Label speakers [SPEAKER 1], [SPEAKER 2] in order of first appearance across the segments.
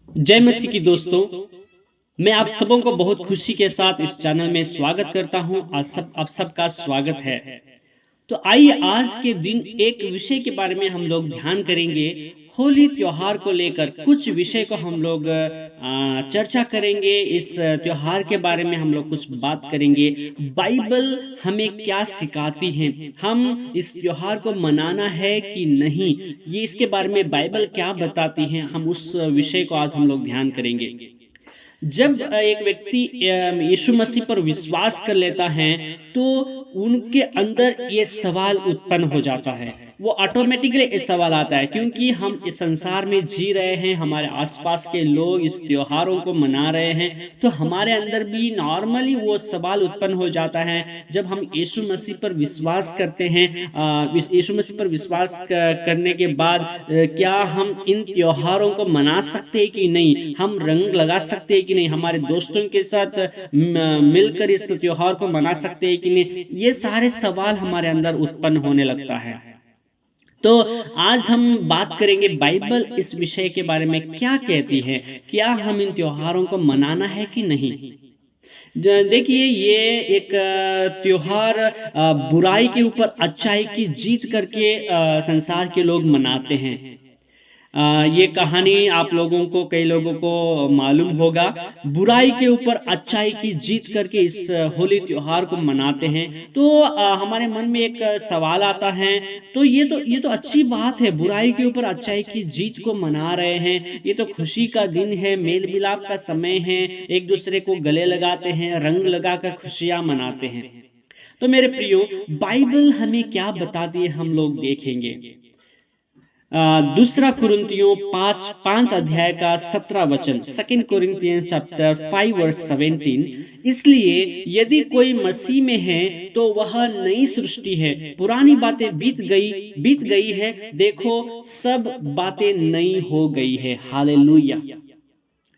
[SPEAKER 1] जय मसीह की दोस्तों। मैं आप सबों को बहुत खुशी के साथ इस चैनल में स्वागत करता हूं। आप सबका स्वागत है। तो आइए आज के दिन एक विषय के बारे में हम लोग ध्यान करेंगे। होली त्योहार को लेकर कुछ विषय को हम लोग चर्चा करेंगे। इस त्योहार के बारे में हम लोग कुछ बात करेंगे। बाइबल हमें क्या सिखाती है, हम इस त्योहार को मनाना है कि नहीं, ये इसके बारे में बाइबल क्या बताती है, हम उस विषय को आज हम लोग ध्यान करेंगे। जब एक व्यक्ति यीशु मसीह पर विश्वास कर लेता है तो उनके अंदर ये सवाल उत्पन्न हो जाता है। वो ऑटोमेटिकली ये सवाल आता है, क्योंकि हम इस संसार में जी रहे हैं, हमारे आसपास के लोग इस त्योहारों को मना रहे हैं, तो हमारे अंदर भी नॉर्मली वो सवाल उत्पन्न हो जाता है। जब हम यीशु मसीह पर विश्वास करते हैं, यीशु मसीह पर विश्वास करने के बाद क्या हम इन त्योहारों को मना सकते हैं कि नहीं, हम रंग लगा सकते हैं कि नहीं, हमारे दोस्तों के साथ मिलकर इस त्योहार को मना सकते हैं कि नहीं, ये सारे सवाल हमारे अंदर उत्पन्न होने लगता है। तो आज हम बात करेंगे बाइबल इस विषय के बारे में क्या कहती है। क्या हम इन त्योहारों को मनाना है कि नहीं। देखिए, ये एक त्योहार बुराई के ऊपर अच्छाई की जीत करके संसार के लोग मनाते हैं। ये कहानी आप लोगों को, कई लोगों को मालूम होगा। बुराई के ऊपर अच्छाई की जीत करके इस होली त्योहार को मनाते हैं। तो हमारे मन में एक सवाल आता है, तो ये तो अच्छी बात है, बुराई के ऊपर अच्छाई की जीत को मना रहे हैं। ये तो खुशी का दिन है, मेल मिलाप का समय है, एक दूसरे को गले लगाते हैं, रंग लगाकर खुशियां मनाते हैं। तो मेरे प्रियो, बाइबल हमें क्या बताती है हम लोग देखेंगे। दूसरा कुरिन्थियों 5 अध्याय का 17 वचन, 2 कोरिन्थियंस चैप्टर 5 वर्स 17। इसलिए यदि कोई मसीह में है तो वह नई सृष्टि है, पुरानी बातें बीत गई है, देखो सब बातें नई हो गई है। हालेलुया।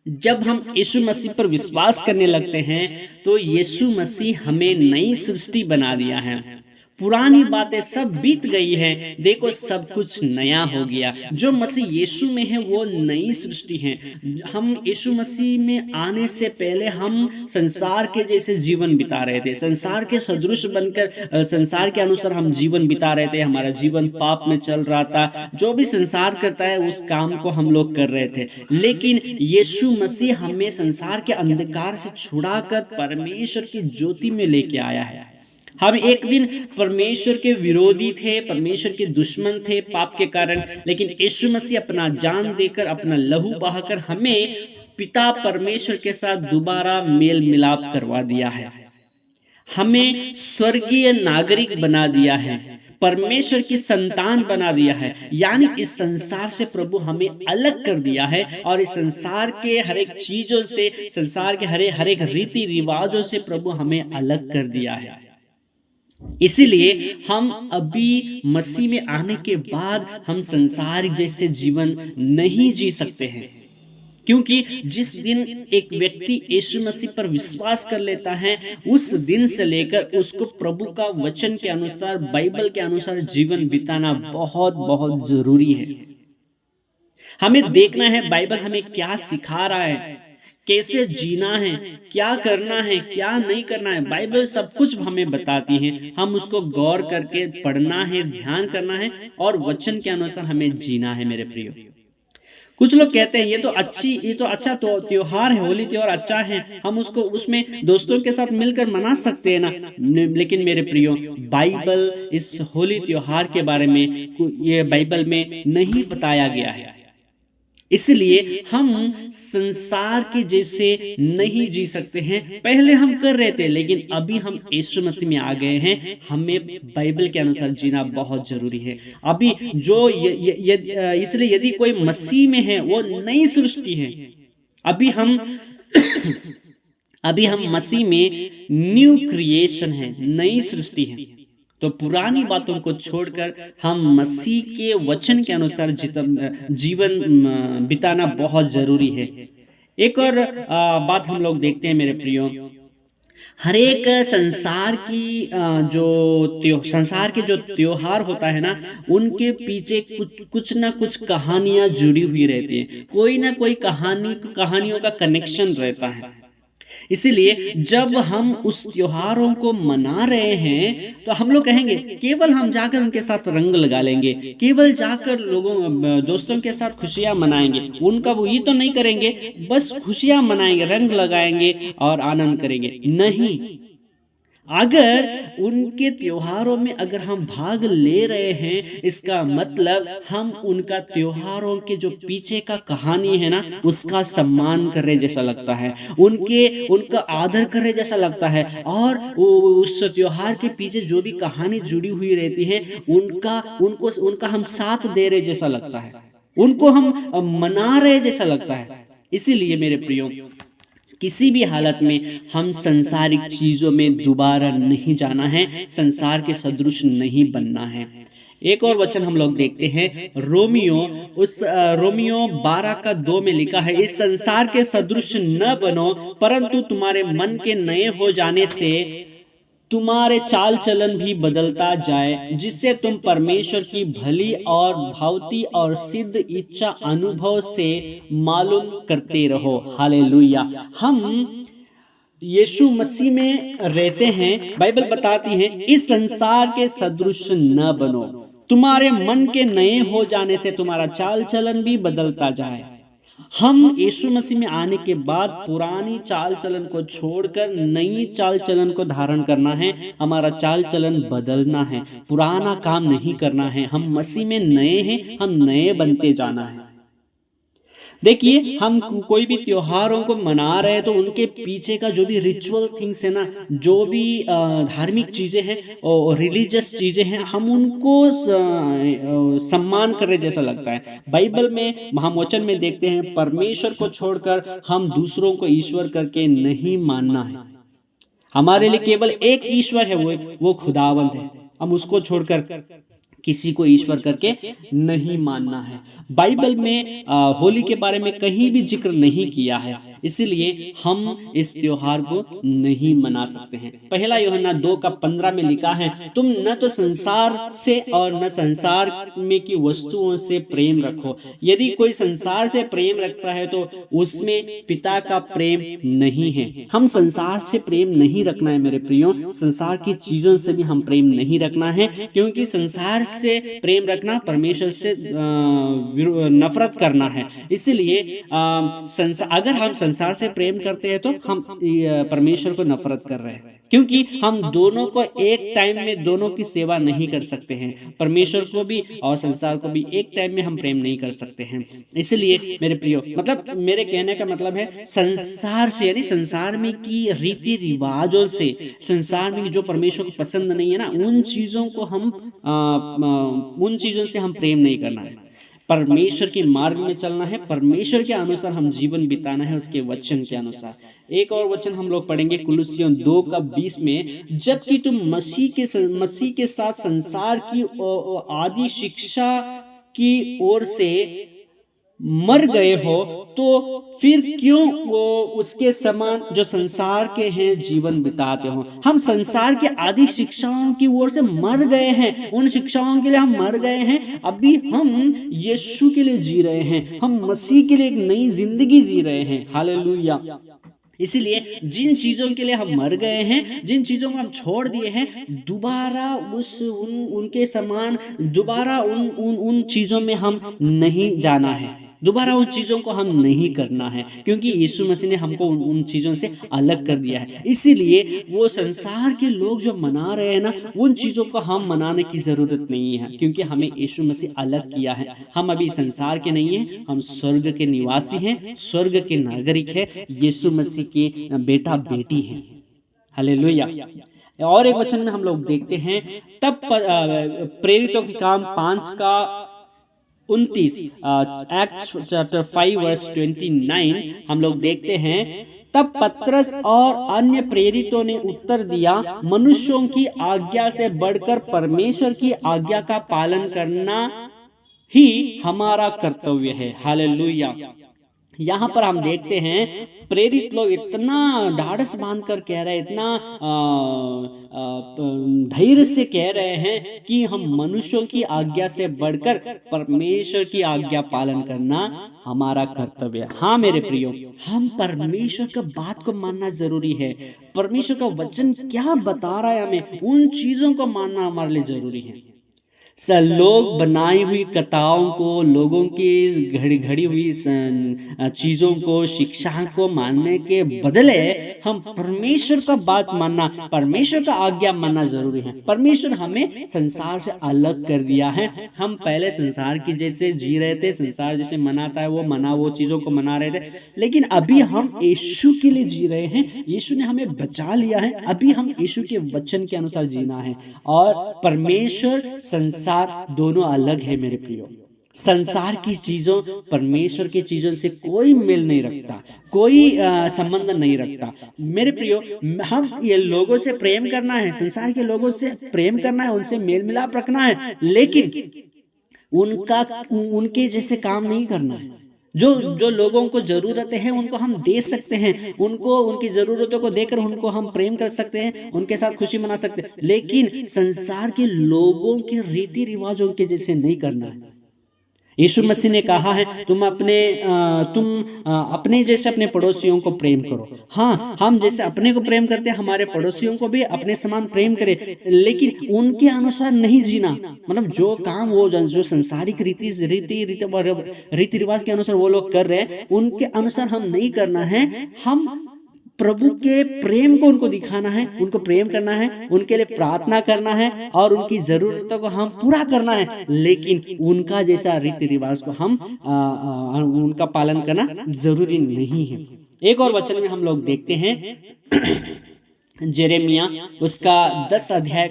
[SPEAKER 1] जब हम यीशु मसीह पर विश्वास करने लगते हैं तो यीशु मसीह हमें नई सृष्टि बना दिया है। पुरानी बातें सब बीत गई हैं, देखो सब कुछ नया हो गया। जो मसीह यीशु में है वो नई सृष्टि है। हम यीशु मसीह में आने से पहले हम संसार के जैसे जीवन बिता रहे थे, संसार के सदृश बनकर संसार के अनुसार हम जीवन बिता रहे थे। हमारा जीवन पाप में चल रहा था, जो भी संसार करता है उस काम को हम लोग कर रहे थे। लेकिन यीशु मसीह हमें संसार के अंधकार से छुड़ाकर परमेश्वर की ज्योति में लेके आया है। हम एक दिन परमेश्वर के विरोधी थे, परमेश्वर के दुश्मन थे पाप के कारण, लेकिन यीशु मसीह अपना जान देकर, अपना लहू बहाकर हमें पिता परमेश्वर के साथ दोबारा मेल मिलाप करवा दिया है। हमें स्वर्गीय नागरिक बना दिया है, परमेश्वर की संतान बना दिया है। यानी इस संसार से प्रभु हमें अलग कर दिया है और इस संसार के हर एक चीजों से, संसार के हर एक रीति रिवाजों से प्रभु हमें अलग कर दिया है। इसीलिए हम अभी मसीह में आने के बाद हम संसार जैसे जीवन नहीं जी सकते हैं, क्योंकि जिस दिन एक व्यक्ति यीशु मसीह पर विश्वास कर लेता है, उस दिन से लेकर उसको प्रभु का वचन के अनुसार, बाइबल के अनुसार जीवन बिताना बहुत बहुत जरूरी है। हमें देखना है बाइबल हमें क्या सिखा रहा है, कैसे जीना है, क्या करना है, क्या नहीं करना है। बाइबल सब कुछ हमें बताती है, हम उसको गौर करके पढ़ना है, ध्यान करना है और वचन के अनुसार हमें जीना है। मेरे प्रियो, कुछ लोग कहते हैं ये तो अच्छा तो त्योहार है, होली त्योहार अच्छा है, हम उसको उसमें दोस्तों के साथ मिलकर मना सकते हैं ना। लेकिन मेरे प्रियो, बाइबल इस होली त्योहार के बारे में ये बाइबल में नहीं बताया गया है। इसलिए हम संसार के जैसे नहीं जी सकते हैं। पहले हम कर रहे थे, लेकिन अभी हम यीशु मसीह में आ गए हैं। हमें बाइबल के अनुसार जीना बहुत जरूरी है। अभी जो इसलिए यदि कोई मसीह में है वो नई सृष्टि है। अभी हम अभी हम मसीह में न्यू क्रिएशन है, नई सृष्टि है। तो पुरानी बातों को छोड़कर हम मसीह के वचन के अनुसार जीवन बिताना बहुत जरूरी है। एक और बात हम लोग देखते हैं मेरे प्रियो, हर एक संसार की जो संसार के जो त्योहार होता है ना, उनके पीछे कुछ कुछ ना कुछ कहानियां जुड़ी हुई रहती है, कोई ना कोई कहानियों का कनेक्शन रहता है। इसीलिए जब हम उस त्योहारों को मना रहे हैं तो हम लोग कहेंगे केवल हम जाकर उनके साथ रंग लगा लेंगे, केवल जाकर दोस्तों के साथ खुशियां मनाएंगे, उनका वो ये तो नहीं करेंगे, बस खुशियां मनाएंगे, रंग लगाएंगे और आनंद करेंगे। नहीं, अगर उनके त्योहारों में अगर हम भाग ले रहे हैं, इसका मतलब हम उनका त्योहारों के जो पीछे का कहानी है ना, उसका सम्मान कर रहे जैसा लगता है, उनका आदर कर रहे जैसा लगता है, और उस त्योहार के पीछे जो भी कहानी जुड़ी हुई रहती है, उनका हम साथ दे रहे जैसा लगता है, उनको हम मना रहे जैसा लगता है। इसीलिए मेरे प्रियो, किसी भी हालत में हम संसारिक चीजों में दोबारा नहीं जाना है, संसार के सदृश नहीं बनना है। एक और वचन हम लोग देखते हैं, रोमियो 12:2 में लिखा है, इस संसार के सदृश न बनो, परंतु तुम्हारे मन के नए हो जाने से तुम्हारे चाल चलन भी बदलता जाए, जिससे तुम परमेश्वर की भली और भावती और सिद्ध इच्छा अनुभव से मालूम करते रहो। हालेलुया। हम यीशु मसीह में रहते हैं, बाइबल बताती है इस संसार के सदृश न बनो, तुम्हारे मन के नए हो जाने से तुम्हारा चाल चलन भी बदलता जाए। हम यीशु मसीह में आने के बाद पुरानी चाल चलन को छोड़कर नई चाल चलन को धारण करना है, हमारा चाल चलन बदलना है, पुराना काम नहीं करना है। हम मसीह में नए हैं, हम नए बनते जाना है। देखिए, हम कोई भी त्योहारों को मना रहे हैं तो उनके पीछे का जो भी रिचुअल थिंग्स है ना, जो भी धार्मिक चीजें हैं और रिलीजियस चीजें हैं, हम उनको सम्मान कर रहे जैसा लगता है। बाइबल में हम वचन में देखते हैं, परमेश्वर को छोड़कर हम दूसरों को ईश्वर करके नहीं मानना है। हमारे लिए केवल एक ईश्वर है, वो खुदावंद है, हम उसको छोड़कर किसी को ईश्वर करके नहीं मानना है। बाइबल में होली के बारे में कहीं भी जिक्र नहीं किया है, इसलिए हम इस त्योहार को नहीं मना सकते हैं। पहला यूहन्ना 2:15 में लिखा है, तुम न तो संसार से और न संसार में की वस्तुओं से प्रेम रखो। यदि कोई संसार से प्रेम रखता है तो उसमें पिता का प्रेम नहीं है। हम संसार से प्रेम नहीं रखना है मेरे प्रियो, संसार की चीजों से भी हम प्रेम नहीं रखना है, क्योंकि संसार से प्रेम रखना परमेश्वर से नफरत करना है। इसलिए अगर हम संसार से प्रेम करते हैं तो हम परमेश्वर को नफरत कर रहे हैं, क्योंकि हम दोनों को एक टाइम में दोनों की सेवा नहीं कर सकते हैं, परमेश्वर को भी और संसार को भी एक टाइम में हम प्रेम नहीं कर सकते हैं। इसलिए मेरे प्रियो, मतलब मेरे कहने का मतलब है, संसार से यानी संसार में की रीति रिवाजों से, संसार में जो परमेश्वर को पसंद नहीं है ना, उन चीजों से हम प्रेम नहीं करना है। परमेश्वर के मार्ग में चलना है, परमेश्वर के अनुसार हम जीवन बिताना है, उसके वचन के अनुसार। एक और वचन हम लोग पढ़ेंगे कुलुस्सियों 2:20 में, जबकि तुम मसीह के साथ संसार की आदि शिक्षा की ओर से मर गए हो, तो फिर क्यों वो उसके समान जो संसार के हैं जीवन बिताते हो। हम संसार के आदि शिक्षाओं की ओर से मर गए हैं, उन शिक्षाओं के लिए हम मर गए हैं। अभी हम यीशु के लिए जी रहे हैं, हम मसीह के लिए एक नई जिंदगी जी रहे हैं। हालेलुया। इसलिए जिन चीजों के लिए हम मर गए हैं, जिन चीजों को हम छोड़ दिए हैं, दोबारा उनके समान दोबारा उन चीजों में हम नहीं जाना है, दोबारा उन चीजों को हम नहीं करना है, क्योंकि यीशु मसीह ने हमको उन चीजों से अलग कर दिया है। इसीलिए वो संसार के लोग जो मना रहे हैं ना, उन चीजों को हम मनाने की जरूरत नहीं है, क्योंकि हमें यीशु मसीह अलग किया है। हम अभी संसार के नहीं हैं, हम स्वर्ग के निवासी हैं, स्वर्ग के नागरिक हैं, यीशु मसीह के बेटा बेटी हैं। हालेलुया। और एक वचन में हम लोग देखते हैं, तब प्रेरितों के काम 5:29, एक्ट चैप्टर 5:29 हम लोग देखते हैं, तब पतरस और अन्य प्रेरितों ने उत्तर दिया, मनुष्यों की आज्ञा से बढ़कर परमेश्वर की आज्ञा का पालन करना ही हमारा कर्तव्य है। हालेलुया। यहाँ पर हम देखते हैं प्रेरित लोग इतना ढाढ़स बांध कर कह रहे हैं, इतना धैर्य से कह रहे हैं कि हम मनुष्यों की आज्ञा से बढ़कर परमेश्वर की आज्ञा पालन करना हमारा कर्तव्य है। हाँ मेरे प्रियो, हम परमेश्वर का बात को मानना जरूरी है। परमेश्वर का वचन क्या बता रहा है हमें, उन चीजों को मानना हमारे लिए जरूरी है। लोग बनाई हुई कथाओं को, लोगों की घड़ी हुई चीजों को, शिक्षा को मानने के बदले हम परमेश्वर का बात मानना, परमेश्वर का आज्ञा मानना जरूरी है। परमेश्वर हमें संसार से अलग कर दिया है। हम पहले संसार की जैसे जी रहे थे, संसार जैसे मनाता है वो चीजों को मना रहे थे, लेकिन अभी हम यीशु के लिए जी रहे हैं। यीशु ने हमें बचा लिया है। अभी हम यीशु के वचन के अनुसार जीना है। और परमेश्वर संसार दोनों अलग है मेरे प्रियो। संसार की चीजों, परमेश्वर की चीजों से कोई मेल नहीं रखता, कोई संबंध नहीं रखता मेरे प्रियो। हम ये लोगों से प्रेम करना है, संसार के लोगों से प्रेम करना है, उनसे मेल मिलाप रखना है, लेकिन उनके जैसे काम नहीं करना है। जो जो लोगों को जरूरत है उनको हम दे सकते हैं, उनको उनकी जरूरतों को देकर उनको हम प्रेम कर सकते हैं, उनके साथ खुशी मना सकते हैं, लेकिन संसार के लोगों के रीति रिवाजों के जैसे नहीं करना है। यीशु मसीह ने कहा है तुम अपने जैसे अपने पड़ोसियों को प्रेम करो। हाँ, हम जैसे अपने को प्रेम करते हैं, हमारे पड़ोसियों को भी अपने समान प्रेम करें, लेकिन उनके अनुसार नहीं जीना। मतलब जो काम वो जो संसारिक रीति रिवाज के अनुसार वो लोग कर रहे हैं, उनके अनुसार हम नहीं करना है। हम प्रभु के प्रेम को उनको दिखाना है, उनको प्रेम करना है, उनके लिए प्रार्थना करना है और उनकी जरूरतों को हम पूरा करना है, लेकिन उनका जैसा रीति रिवाज को हम उनका पालन करना जरूरी नहीं है। एक और वचन में हम लोग देखते हैं जेरेमिया, उसका 10 अध्याय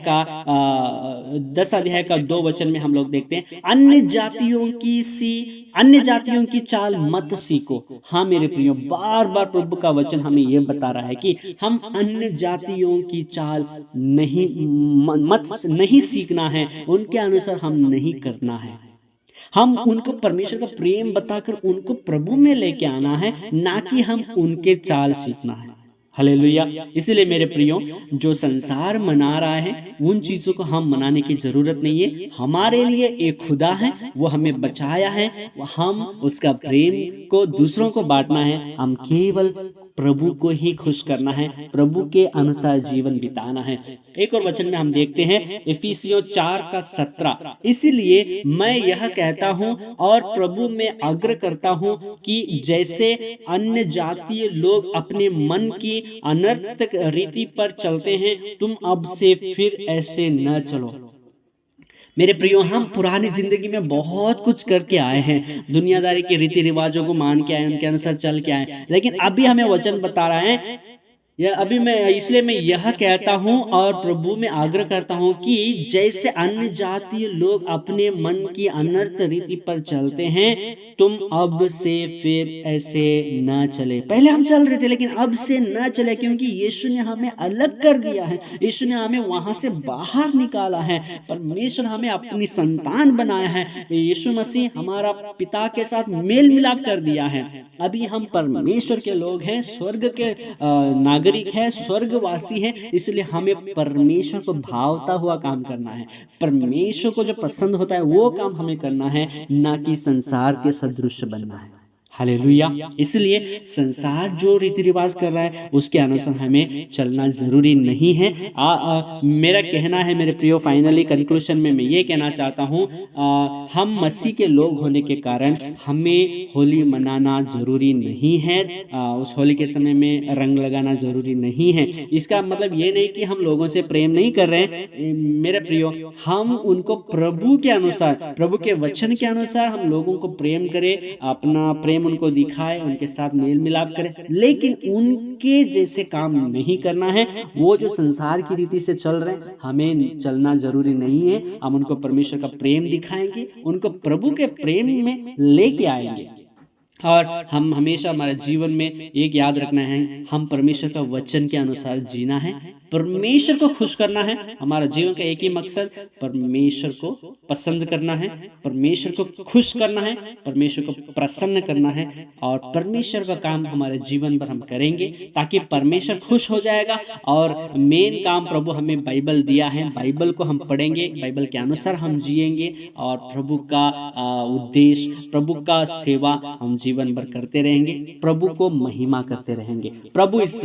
[SPEAKER 1] का 2 वचन में हम लोग देखते हैं, अन्य जातियों की चाल मत सीखो। हाँ मेरे प्रियो, बार बार प्रभु का वचन हमें यह बता रहा है कि हम अन्य जातियों की चाल नहीं सीखना है, उनके अनुसार हम नहीं करना है। हम उनको परमेश्वर का प्रेम बताकर उनको प्रभु में लेके आना है, ना कि हम उनके चाल सीखना है। हालेलुया। इसलिए मेरे प्रियो, जो संसार मना रहा है उन चीजों को हम मनाने की जरूरत नहीं है। हमारे लिए एक खुदा है, वो हमें बचाया है, हम उसका प्रेम को दूसरों को बांटना है। हम केवल प्रभु को ही खुश करना है, प्रभु के अनुसार जीवन बिताना है। एक और वचन में हम देखते हैं इफिसियों 4:17, इसलिए मैं यह कहता हूँ और प्रभु में आग्रह करता हूँ कि जैसे अन्य जातीय लोग अपने मन की अनर्थक रीति पर चलते हैं, तुम अब से फिर ऐसे न चलो। मेरे प्रियो, हम पुरानी जिंदगी में बहुत कुछ करके आए हैं, दुनियादारी के रीति रिवाजों को मान के आए, उनके अनुसार चल के आए, लेकिन अभी हमें वचन बता रहा है इसलिए मैं यह कहता हूं और प्रभु में आग्रह करता हूं कि जैसे अन्य जातीय लोग अपने मन की अनर्थ रीति पर चलते हैं, तुम अब से फिर ऐसे न चले। पहले हम चल रहे थे, लेकिन अब से न चले, क्योंकि यीशु ने हमें अलग कर दिया है, यीशु ने हमें वहां से बाहर निकाला है। परमेश्वर हमें अपनी संतान बनाया है, यीशु मसीह हमारा पिता के साथ मेल मिलाप कर दिया है। अभी हम परमेश्वर के लोग हैं, स्वर्ग के नागरिक है, स्वर्गवासी है, इसलिए हमें परमेश्वर को भावता हुआ काम करना है। परमेश्वर को जो पसंद होता है वो काम हमें करना है, ना कि संसार के सदृश बनना है। हालेलुया। इसलिए संसार जो रीति रिवाज कर रहा है उसके अनुसार हमें चलना जरूरी नहीं है। मेरा कहना है मेरे प्रियो, फाइनली कंक्लूजन में मैं ये कहना चाहता हूँ, हम मसीह के लोग होने के कारण हमें होली मनाना जरूरी नहीं है। उस होली के समय में रंग लगाना जरूरी नहीं है। इसका मतलब ये नहीं कि हम लोगों से प्रेम नहीं कर रहे हैं। मेरे प्रियो, हम उनको प्रभु के अनुसार, प्रभु के वचन के अनुसार हम लोगों को प्रेम करें, अपना प्रेम उनको दिखाए, उनके साथ मेल मिलाप करें, लेकिन उनके जैसे काम नहीं करना है। वो जो संसार की रीति से चल रहे हैं, हमें चलना जरूरी नहीं है। हम उनको परमेश्वर का प्रेम दिखाएंगे, उनको प्रभु के प्रेम में लेके आएंगे। और हम हमेशा हमारे जीवन में एक याद रखना है, हम परमेश्वर का वचन के अनुसार जीना है, परमेश्वर को खुश करना है। हमारा जीवन का एक ही मकसद परमेश्वर को पसंद करना है, परमेश्वर को खुश करना है, परमेश्वर को प्रसन्न करना है और परमेश्वर का काम हमारे जीवन पर हम करेंगे ताकि परमेश्वर खुश हो जाएगा। और मेन काम प्रभु हमें बाइबल दिया है, बाइबल को हम पढ़ेंगे, बाइबल के अनुसार हम जिएंगे और प्रभु का उद्देश्य, प्रभु का सेवा हम जीवन भर करते रहेंगे, प्रभु को महिमा करते रहेंगे। प्रभु इस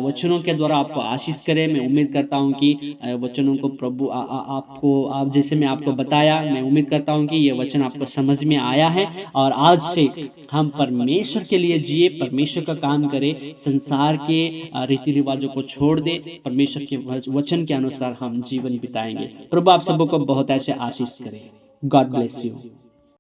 [SPEAKER 1] वचनों के द्वारा आपको आशीष करे। मैं उम्मीद करता हूँ कि वचनों को प्रभु आपको, आप जैसे मैं आपको बताया, मैं उम्मीद करता हूँ कि ये वचन आपको समझ में आया है और आज से हम परमेश्वर के लिए जिए, परमेश्वर का काम करें, संसार के रीति रिवाजों को छोड़ दे, परमेश्वर के वचन के अनुसार हम जीवन बिताएंगे। प्रभु आप सबको बहुत ऐसे आशीष करे। God bless you.